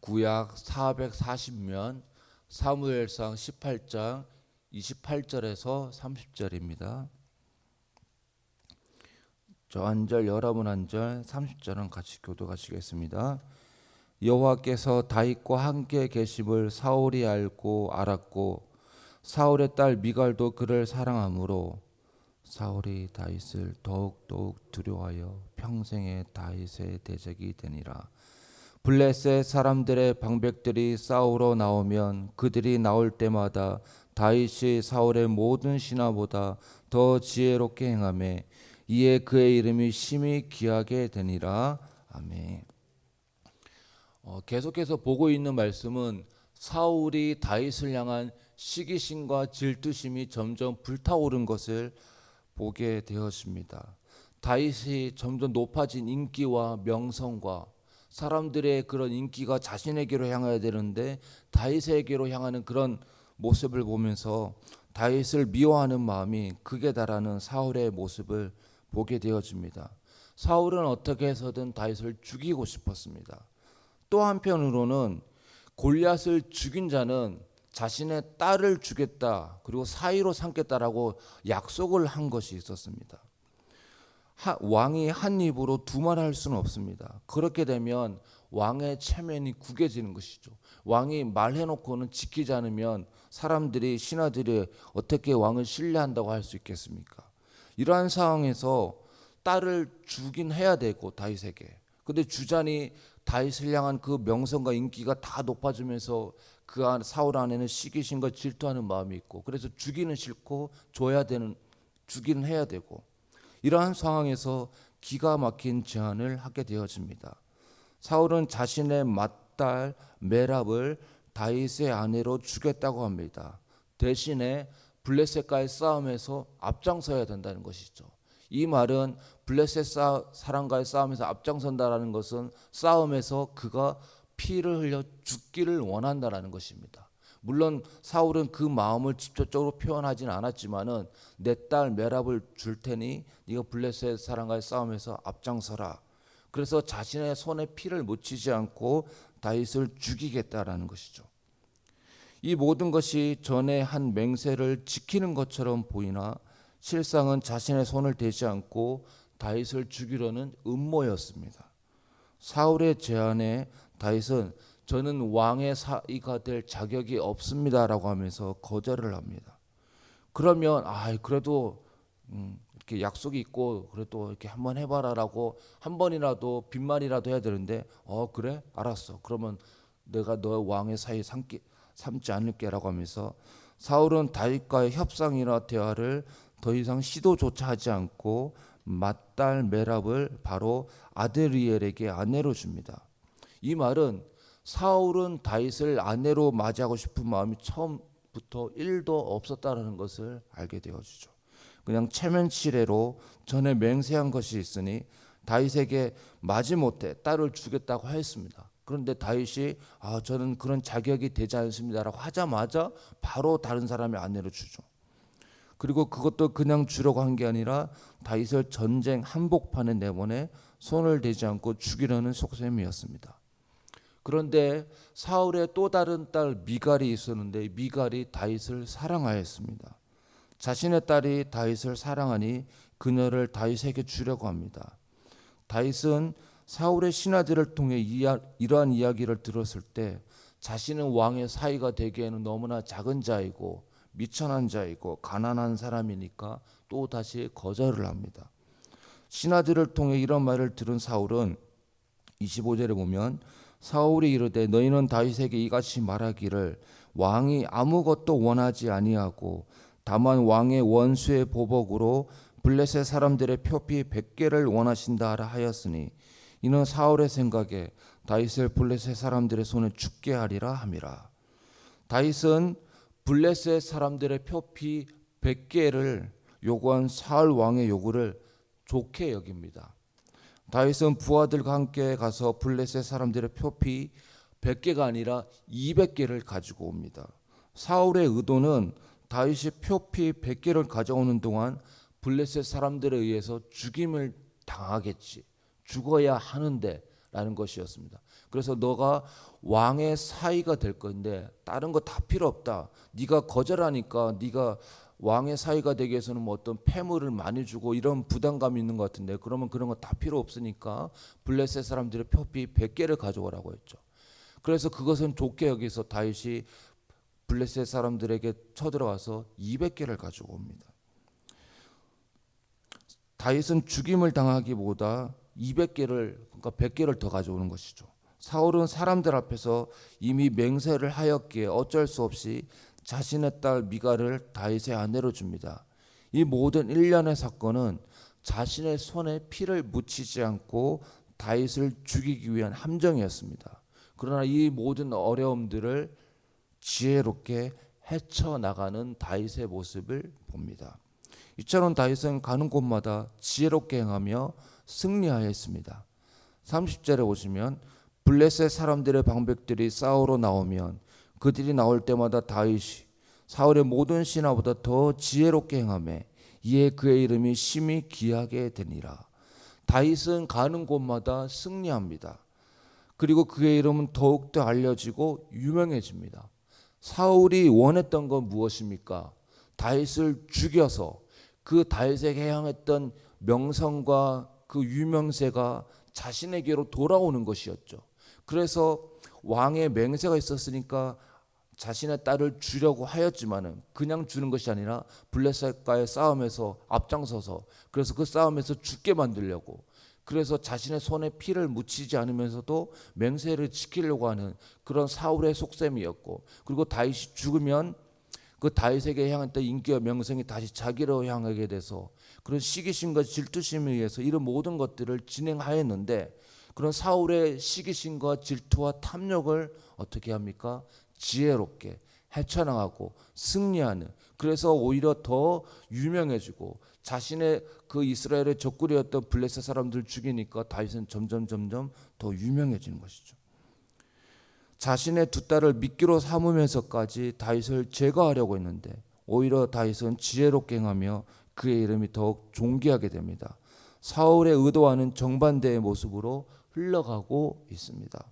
구약 440면 사무엘상 18장 28절에서 30절입니다. 저 한 절, 여러분 한 절, 30절은 같이 교독하시겠습니다. 여호와께서 다윗과 함께 계심을 사울이 알았고 사울의 딸 미갈도 그를 사랑하므로 사울이 다윗을 더욱 두려워하여 평생에 다윗의 대적이 되니라. 블레셋 사람들의 방백들이 싸우러 나오면 그들이 나올 때마다 다윗이 사울의 모든 신하보다 더 지혜롭게 행하매 이에 그의 이름이 심히 귀하게 되니라. 아멘. 계속해서 보고 있는 말씀은 사울이 다윗을 향한 시기심과 질투심이 점점 불타오른 것을 보게 되었습니다. 다윗이 점점 높아진 인기와 명성과 사람들의 그런 인기가 자신에게로 향해야 되는데 다윗에게로 향하는 그런 모습을 보면서 다윗을 미워하는 마음이 극에 달하는 사울의 모습을 보게 되어집니다. 사울은 어떻게 해서든 다윗을 죽이고 싶었습니다. 또 한편으로는 골리앗을 죽인 자는 자신의 딸을 주겠다, 그리고 사위로 삼겠다라고 약속을 한 것이 있었습니다. 왕이 한 입으로 두 말 할 수는 없습니다. 그렇게 되면 왕의 체면이 구겨지는 것이죠. 왕이 말해놓고는 지키지 않으면 사람들이, 신하들이 어떻게 왕을 신뢰한다고 할 수 있겠습니까? 이러한 상황에서 딸을 주긴 해야 되고 다윗에게. 근데 주자니 다윗을 향한 그 명성과 인기가 다 높아지면서 그 사울 안에는 시기심과 질투하는 마음이 있고, 그래서 주기는 싫고 주기는 해야 되고, 이러한 상황에서 기가 막힌 제안을 하게 되어집니다. 사울은 자신의 맏딸 메랍을 다윗의 아내로 주겠다고 합니다. 대신에 블레셋과의 싸움에서 앞장서야 된다는 것이죠. 이 말은 블레셋 사람과의 싸움에서 앞장선다라는 것은 싸움에서 그가 피를 흘려 죽기를 원한다라는 것입니다. 물론 사울은 그 마음을 직접적으로 표현하진 않았지만은 내 딸 메랍을 줄 테니 네가 블레셋 사람과의 싸움에서 앞장서라. 그래서 자신의 손에 피를 묻히지 않고 다윗을 죽이겠다라는 것이죠. 이 모든 것이 전에 한 맹세를 지키는 것처럼 보이나 실상은 자신의 손을 대지 않고 다윗을 죽이려는 음모였습니다. 사울의 제안에 다윗은 저는 왕의 사위가 될 자격이 없습니다라고 하면서 거절을 합니다. 그러면 그래도 이렇게 약속이 있고 그래도 이렇게 한번 해봐라라고 한 번이라도 빈말이라도 해야 되는데 그래? 알았어. 그러면 내가 너 왕의 사위 삼지 않을게라고 하면서 사울은 다윗과의 협상이나 대화를 더 이상 시도조차 하지 않고 맏딸 메랍을 바로 아드리엘에게 아내로 줍니다. 이 말은 사울은 다윗을 아내로 맞이하고 싶은 마음이 처음부터 1도 없었다는 것을 알게 되어주죠. 그냥 체면치레로 전에 맹세한 것이 있으니 다윗에게 마지못해 딸을 주겠다고 하였습니다. 그런데 다윗이 저는 그런 자격이 되지 않습니다라고 하자마자 바로 다른 사람의 아내로 주죠. 그리고 그것도 그냥 주려고 한 게 아니라 다윗을 전쟁 한복판에 내보내 손을 대지 않고 죽이려는 속셈이었습니다. 그런데 사울의 또 다른 딸 미갈이 있었는데 미갈이 다윗을 사랑하였습니다. 자신의 딸이 다윗을 사랑하니 그녀를 다윗에게 주려고 합니다. 다윗은 사울의 신하들을 통해 이러한 이야기를 들었을 때 자신은 왕의 사위가 되기에는 너무나 작은 자이고 미천한 자이고 가난한 사람이니까 또 다시 거절을 합니다. 신하들을 통해 이런 말을 들은 사울은 25절에 보면 사울이 이르되 너희는 다윗에게 이같이 말하기를 왕이 아무것도 원하지 아니하고 다만 왕의 원수의 보복으로 블레셋 사람들의 표피 100개를 원하신다 하였으니 이는 사울의 생각에 다윗을 블레셋 사람들의 손에 죽게 하리라 함이라. 다윗은 블레셋 사람들의 표피 100개를 요구한 사울 왕의 요구를 좋게 여깁니다. 다윗은 부하들과 함께 가서 블레셋 사람들의 표피 100개가 아니라 200개를 가지고 옵니다. 사울의 의도는 다윗이 표피 100개를 가져오는 동안 블레셋 사람들에 의해서 죽임을 당하겠지, 죽어야 하는데 라는 것이었습니다. 그래서 너가 왕의 사위가 될 건데 다른 거 다 필요 없다. 네가 거절하니까 네가 왕의 사위가 되기 위해서는 뭐 어떤 폐물을 많이 주고 이런 부담감이 있는 것 같은데, 그러면 그런 거 다 필요 없으니까 블레셋 사람들의 표피 100개를 가져오라고 했죠. 그래서 그것은 좋게 여기서 다윗이 블레셋 사람들에게 쳐들어와서 200개를 가지고 옵니다. 다윗은 죽임을 당하기보다 200개를, 그러니까 100개를 더 가져오는 것이죠. 사울은 사람들 앞에서 이미 맹세를 하였기에 어쩔 수 없이 자신의 딸 미갈을 다윗의 아내로 줍니다. 이 모든 일련의 사건은 자신의 손에 피를 묻히지 않고 다윗을 죽이기 위한 함정이었습니다. 그러나 이 모든 어려움들을 지혜롭게 헤쳐나가는 다윗의 모습을 봅니다. 이처럼 다윗은 가는 곳마다 지혜롭게 행하며 승리하였습니다. 30절에 보시면 블레셋 사람들의 방백들이 싸우러 나오면 그들이 나올 때마다 다윗이 사울의 모든 신하보다 더 지혜롭게 행하며 이에 그의 이름이 심히 귀하게 되니라. 다윗은 가는 곳마다 승리합니다. 그리고 그의 이름은 더욱더 알려지고 유명해집니다. 사울이 원했던 건 무엇입니까? 다윗을 죽여서 그 다윗에게 향했던 명성과 그 유명세가 자신에게로 돌아오는 것이었죠. 그래서 왕의 맹세가 있었으니까 자신의 딸을 주려고 하였지만은 그냥 주는 것이 아니라 블레셋과의 싸움에서 앞장서서, 그래서 그 싸움에서 죽게 만들려고, 그래서 자신의 손에 피를 묻히지 않으면서도 맹세를 지키려고 하는 그런 사울의 속셈이었고, 그리고 다윗이 죽으면 그 다윗에게 향했던 인기와 명성이 다시 자기로 향하게 돼서 그런 시기심과 질투심에 의해서 이런 모든 것들을 진행하였는데, 그런 사울의 시기심과 질투와 탐욕을 어떻게 합니까? 지혜롭게 헤쳐나가고 승리하는, 그래서 오히려 더 유명해지고 자신의 그 이스라엘의 적군이었던 블레셋 사람들 죽이니까 다윗은 점점 더 유명해지는 것이죠. 자신의 두 딸을 미끼로 삼으면서까지 다윗을 제거하려고 했는데 오히려 다윗은 지혜롭게 행하며 그의 이름이 더욱 존귀하게 됩니다. 사울의 의도와는 정반대의 모습으로 흘러가고 있습니다.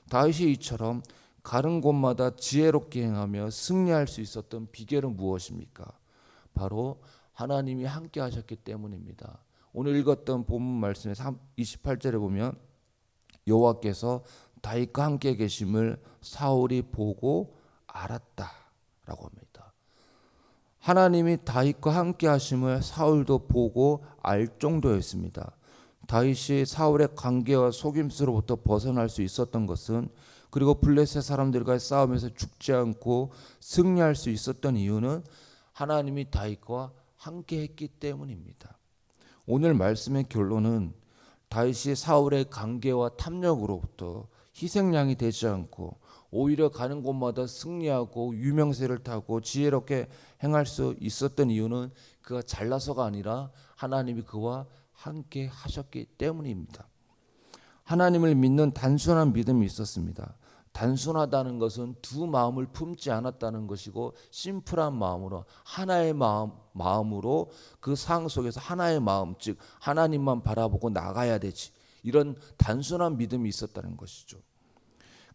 다윗이 이처럼 가는 곳마다 지혜롭게 행하며 승리할 수 있었던 비결은 무엇입니까? 바로 하나님이 함께 하셨기 때문입니다. 오늘 읽었던 본문 말씀의 28절에 보면 여호와께서 다윗과 함께 계심을 사울이 보고 알았다라고 합니다. 하나님이 다윗과 함께 하심을 사울도 보고 알 정도였습니다. 다윗이 사울의 관계와 속임수로부터 벗어날 수 있었던 것은, 그리고 블레셋 사람들과의 싸움에서 죽지 않고 승리할 수 있었던 이유는 하나님이 다윗과 함께 했기 때문입니다. 오늘 말씀의 결론은 다윗이 사울의 관계와 탐욕으로부터 희생양이 되지 않고 오히려 가는 곳마다 승리하고 유명세를 타고 지혜롭게 행할 수 있었던 이유는 그가 잘나서가 아니라 하나님이 그와 함께 하셨기 때문입니다. 하나님을 믿는 단순한 믿음이 있었습니다. 단순하다는 것은 두 마음을 품지 않았다는 것이고, 심플한 마음으로 하나의 마음으로 그 상황 속에서 하나의 마음, 즉 하나님만 바라보고 나가야 되지, 이런 단순한 믿음이 있었다는 것이죠.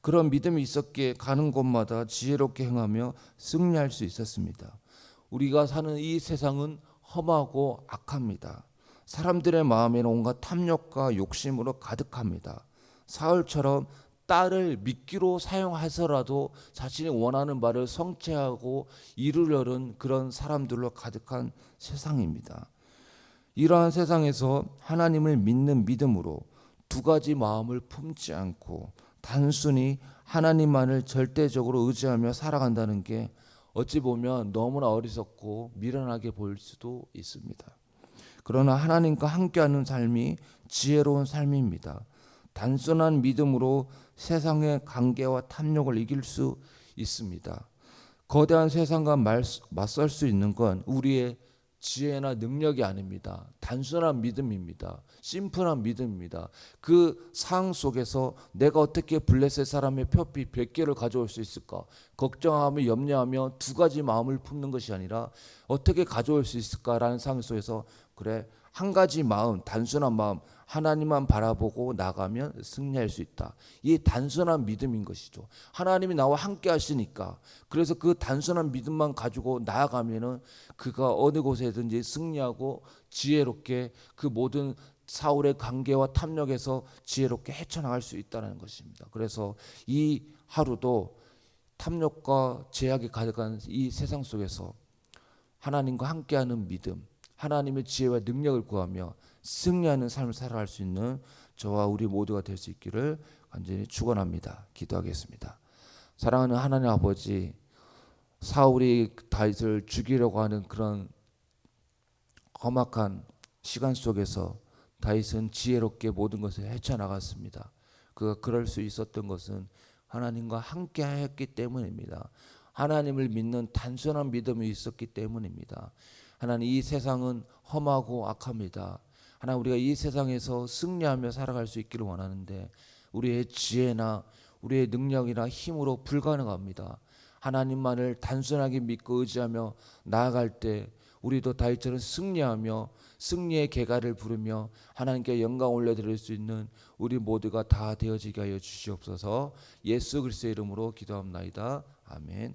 그런 믿음이 있었기에 가는 곳마다 지혜롭게 행하며 승리할 수 있었습니다. 우리가 사는 이 세상은 험하고 악합니다. 사람들의 마음에는 온갖 탐욕과 욕심으로 가득합니다. 사울처럼 딸을 미끼로 사용해서라도 자신이 원하는 바를 성취하고 이루려는 그런 사람들로 가득한 세상입니다. 이러한 세상에서 하나님을 믿는 믿음으로 두 가지 마음을 품지 않고 단순히 하나님만을 절대적으로 의지하며 살아간다는 게 어찌 보면 너무나 어리석고 미련하게 보일 수도 있습니다. 그러나 하나님과 함께하는 삶이 지혜로운 삶입니다. 단순한 믿음으로 세상의 관계와 탐욕을 이길 수 있습니다. 거대한 세상과 맞설 수 있는 건 우리의 지혜나 능력이 아닙니다. 단순한 믿음입니다. 심플한 믿음입니다. 그 상황 속에서 내가 어떻게 블레셋 사람의 표피 100개를 가져올 수 있을까? 걱정하며 염려하며 두 가지 마음을 품는 것이 아니라 어떻게 가져올 수 있을까라는 상황 속에서, 그래, 한 가지 마음, 단순한 마음, 하나님만 바라보고 나가면 승리할 수 있다. 이 단순한 믿음인 것이죠. 하나님이 나와 함께 하시니까, 그래서 그 단순한 믿음만 가지고 나아가면은 그가 어느 곳에든지 승리하고 지혜롭게 그 모든 사울의 관계와 탐욕에서 지혜롭게 헤쳐나갈 수 있다는 것입니다. 그래서 이 하루도 탐욕과 제약이 가득한 이 세상 속에서 하나님과 함께하는 믿음, 하나님의 지혜와 능력을 구하며 승리하는 삶을 살아갈 수 있는 저와 우리 모두가 될 수 있기를 간절히 축원합니다. 기도하겠습니다. 사랑하는 하나님 아버지, 사울이 다윗을 죽이려고 하는 그런 험악한 시간 속에서 다윗은 지혜롭게 모든 것을 헤쳐나갔습니다. 그가 그럴 수 있었던 것은 하나님과 함께 하였기 때문입니다. 하나님을 믿는 단순한 믿음이 있었기 때문입니다. 하나님, 이 세상은 험하고 악합니다. 하나님, 우리가 이 세상에서 승리하며 살아갈 수 있기를 원하는데 우리의 지혜나 우리의 능력이나 힘으로 불가능합니다. 하나님만을 단순하게 믿고 의지하며 나아갈 때 우리도 다윗처럼 승리하며 승리의 계가를 부르며 하나님께 영광 올려드릴 수 있는 우리 모두가 다 되어지게 하여 주시옵소서. 예수 그리스도의 이름으로 기도합나이다. 아멘.